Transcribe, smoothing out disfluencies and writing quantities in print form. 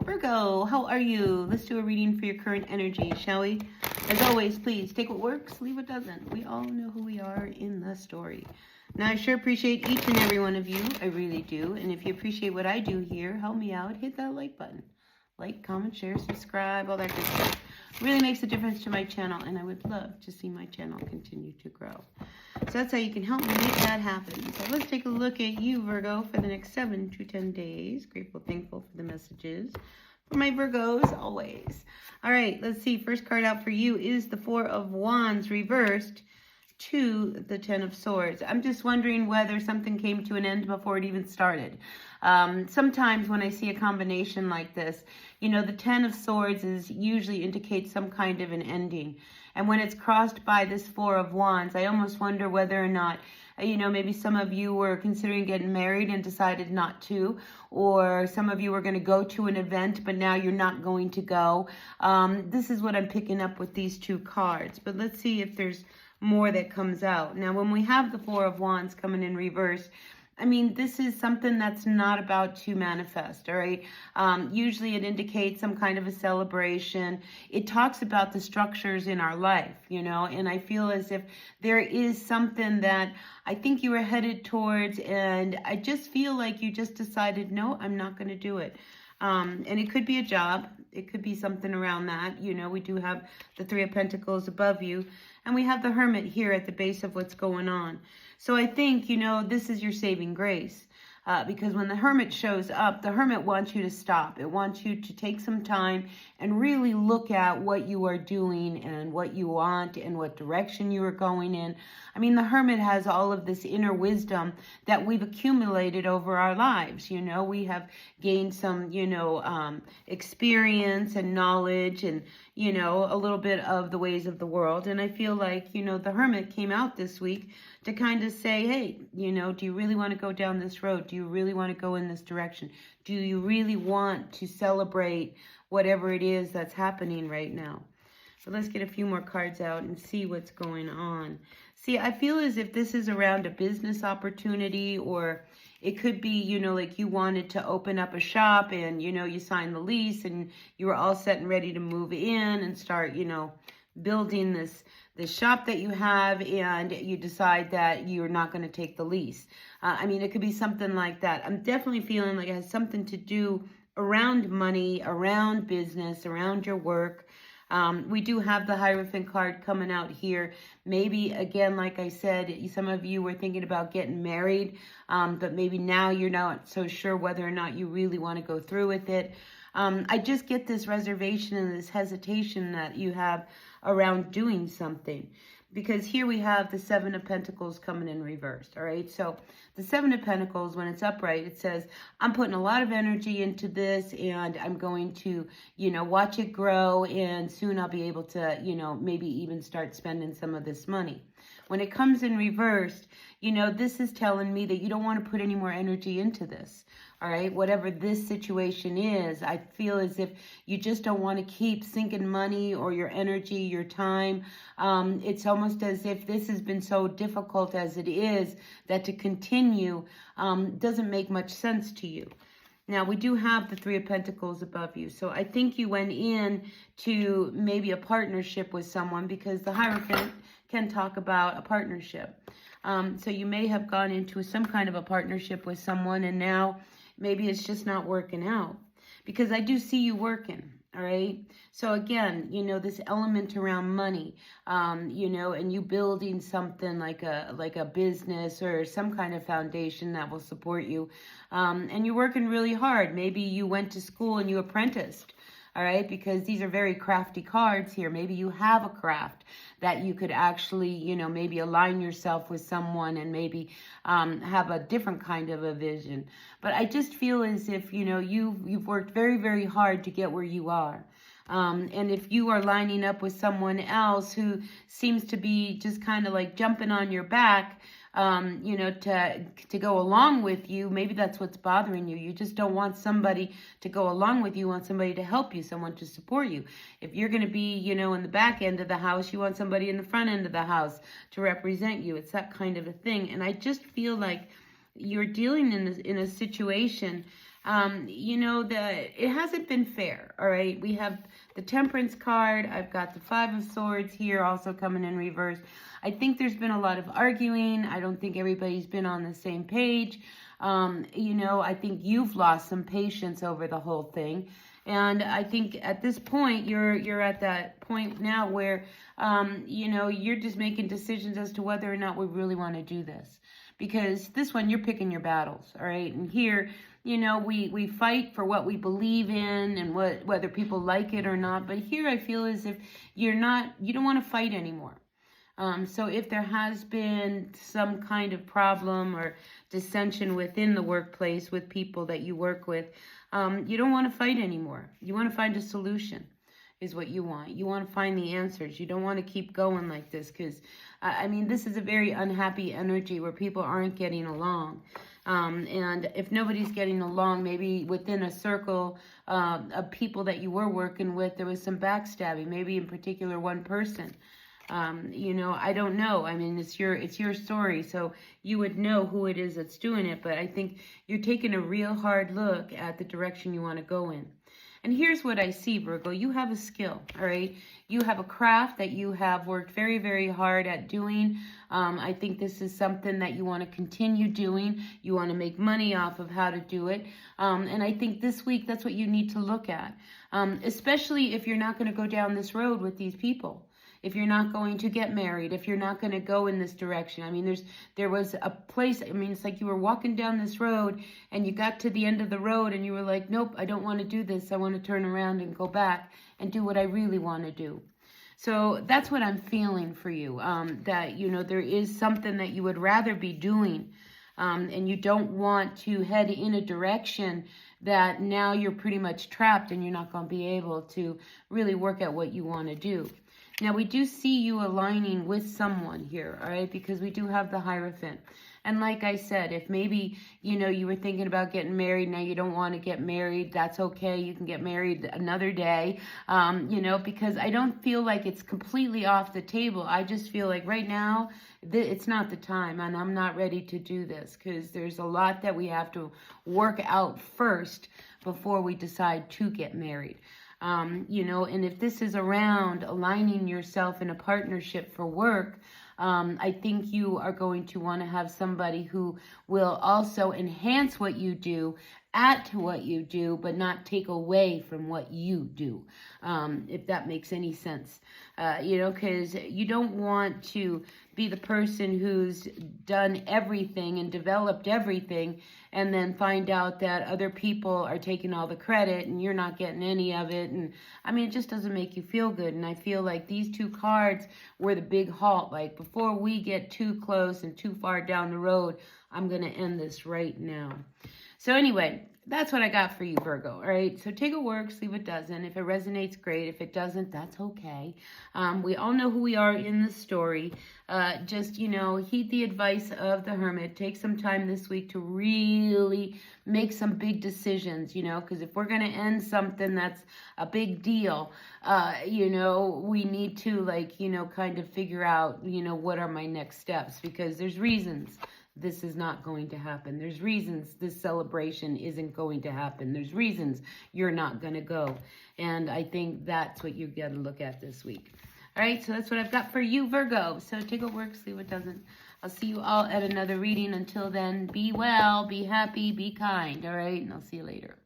Virgo, how are you? Let's do a reading for your current energy, shall we? As always, please take what works, leave what doesn't. We all know who we are in the story. Now, I sure appreciate each and every one of you. I really do. And if you appreciate what I do here, help me out. Hit that like button. Like, comment, share, subscribe, all that good stuff. It really makes a difference to my channel, and I would love to see my channel continue to grow. So that's how you can help me make that happen. So let's take a look at you, Virgo, for the next 7 to 10 days. Grateful, thankful for the messages. For my Virgos, always. All right, let's see. First card out for you is the Four of Wands reversed to the Ten of Swords. I'm just wondering whether something came to an end before it even started. Sometimes when I see a combination like this, you know, the Ten of Swords usually indicates some kind of an ending. And when it's crossed by this Four of Wands, I almost wonder whether or not, you know, maybe some of you were considering getting married and decided not to, or some of you were going to go to an event, but now you're not going to go. This is what I'm picking up with these two cards. But let's see if there's more that comes out. Now, when we have the Four of Wands coming in reverse, I mean, this is something that's not about to manifest, all right? Usually it indicates some kind of a celebration. It talks about the structures in our life, you know, and I feel as if there is something that I think you were headed towards, and I just feel like you just decided, no, I'm not going to do it. And it could be a job. It could be something around that. You know, we do have the Three of Pentacles above you, and we have the Hermit here at the base of what's going on. So I think, you know, this is your saving grace. Because when the Hermit shows up, the Hermit wants you to stop. It wants you to take some time and really look at what you are doing and what you want and what direction you are going in. I mean, the Hermit has all of this inner wisdom that we've accumulated over our lives. You know, we have gained some, you know, experience and knowledge and, you know, a little bit of the ways of the world. And I feel like, you know, the Hermit came out this week to kind of say, hey, you know, do you really want to go down this road? Do you really want to go in this direction? Do you really want to celebrate whatever it is that's happening right now? So let's get a few more cards out and see what's going on. See, I feel as if this is around a business opportunity, or it could be, you know, like you wanted to open up a shop and, you know, you signed the lease and you were all set and ready to move in and start, you know, building this shop that you have, and you decide that you're not going to take the lease. I mean, it could be something like that. I'm definitely feeling like it has something to do around money, around business, around your work. We do have the Hierophant card coming out here. Maybe, again, like I said, some of you were thinking about getting married, but maybe now you're not so sure whether or not you really want to go through with it. I just get this reservation and this hesitation that you have around doing something, because here we have the Seven of Pentacles coming in reversed. All right, so the Seven of Pentacles, when it's upright, it says, I'm putting a lot of energy into this, and I'm going to, you know, watch it grow, and soon I'll be able to, you know, maybe even start spending some of this money. When it comes in reversed, you know, this is telling me that you don't want to put any more energy into this. All right, whatever this situation is, I feel as if you just don't want to keep sinking money or your energy, your time. It's almost as if this has been so difficult as it is that to continue doesn't make much sense to you. Now, we do have the Three of Pentacles above you. So I think you went in to maybe a partnership with someone, because the Hierophant can talk about a partnership. So you may have gone into some kind of a partnership with someone, and now maybe it's just not working out, because I do see you working. All right. So again, you know, this element around money, you know, and you building something like a business or some kind of foundation that will support you. And you're working really hard. Maybe you went to school and you apprenticed. All right, because these are very crafty cards here. Maybe you have a craft that you could actually, you know, maybe align yourself with someone and maybe have a different kind of a vision. But I just feel as if, you know, you've worked very, very hard to get where you are. And if you are lining up with someone else who seems to be just kind of like jumping on your back, you know, to go along with you, maybe that's what's bothering you. You just don't want somebody to go along with you. You want somebody to help you, someone to support you. If you're going to be, you know, in the back end of the house, you want somebody in the front end of the house to represent you. It's that kind of a thing. And I just feel like you're dealing in a situation You know, it hasn't been fair, all right? We have the Temperance card. I've got the Five of Swords here also coming in reverse. I think there's been a lot of arguing. I don't think everybody's been on the same page. You know, I think you've lost some patience over the whole thing. And I think at this point, you're at that point now where, you know, you're just making decisions as to whether or not we really want to do this. Because this one, you're picking your battles, all right? And here, you know, we fight for what we believe in and whether people like it or not. But here I feel as if you don't want to fight anymore. So if there has been some kind of problem or dissension within the workplace with people that you work with, you don't want to fight anymore. You want to find a solution is what you want. You want to find the answers. You don't want to keep going like this because, I mean, this is a very unhappy energy where people aren't getting along. And if nobody's getting along, maybe within a circle of people that you were working with, there was some backstabbing, maybe in particular one person. You know, I don't know. I mean, it's your story, so you would know who it is that's doing it. But I think you're taking a real hard look at the direction you want to go in. And here's what I see, Virgo. You have a skill, all right? You have a craft that you have worked very, very hard at doing. I think this is something that you want to continue doing. You want to make money off of how to do it. And I think this week, that's what you need to look at, especially if you're not going to go down this road with these people. If you're not going to get married, if you're not going to go in this direction. I mean, there was a place, I mean, it's like you were walking down this road and you got to the end of the road and you were like, nope, I don't want to do this. I want to turn around and go back and do what I really want to do. So that's what I'm feeling for you, that, you know, there is something that you would rather be doing, and you don't want to head in a direction that now you're pretty much trapped and you're not going to be able to really work at what you want to do. Now, we do see you aligning with someone here, all right, because we do have the Hierophant. And like I said, if maybe, you know, you were thinking about getting married, now you don't want to get married, that's okay. You can get married another day, you know, because I don't feel like it's completely off the table. I just feel like right now, it's not the time, and I'm not ready to do this because there's a lot that we have to work out first before we decide to get married. You know, and if this is around aligning yourself in a partnership for work, I think you are going to want to have somebody who will also enhance what you do, add to what you do, but not take away from what you do, if that makes any sense. You know, because you don't want to be the person who's done everything and developed everything and then find out that other people are taking all the credit and you're not getting any of it. And I mean, it just doesn't make you feel good. And I feel like these two cards were the big halt. Like, before we get too close and too far down the road, I'm going to end this right now. So anyway, that's what I got for you, Virgo, all right? So take what works, leave what doesn't. If it resonates, great. If it doesn't, that's okay. We all know who we are in the story. Just, you know, heed the advice of the Hermit. Take some time this week to really make some big decisions, you know, because if we're going to end something that's a big deal, you know, we need to, like, you know, kind of figure out, you know, what are my next steps, because there's reasons this is not going to happen. There's reasons this celebration isn't going to happen. There's reasons you're not going to go. And I think that's what you got to look at this week. All right, so that's what I've got for you, Virgo. So take what works, leave what doesn't. I'll see you all at another reading. Until then, be well, be happy, be kind. All right, and I'll see you later.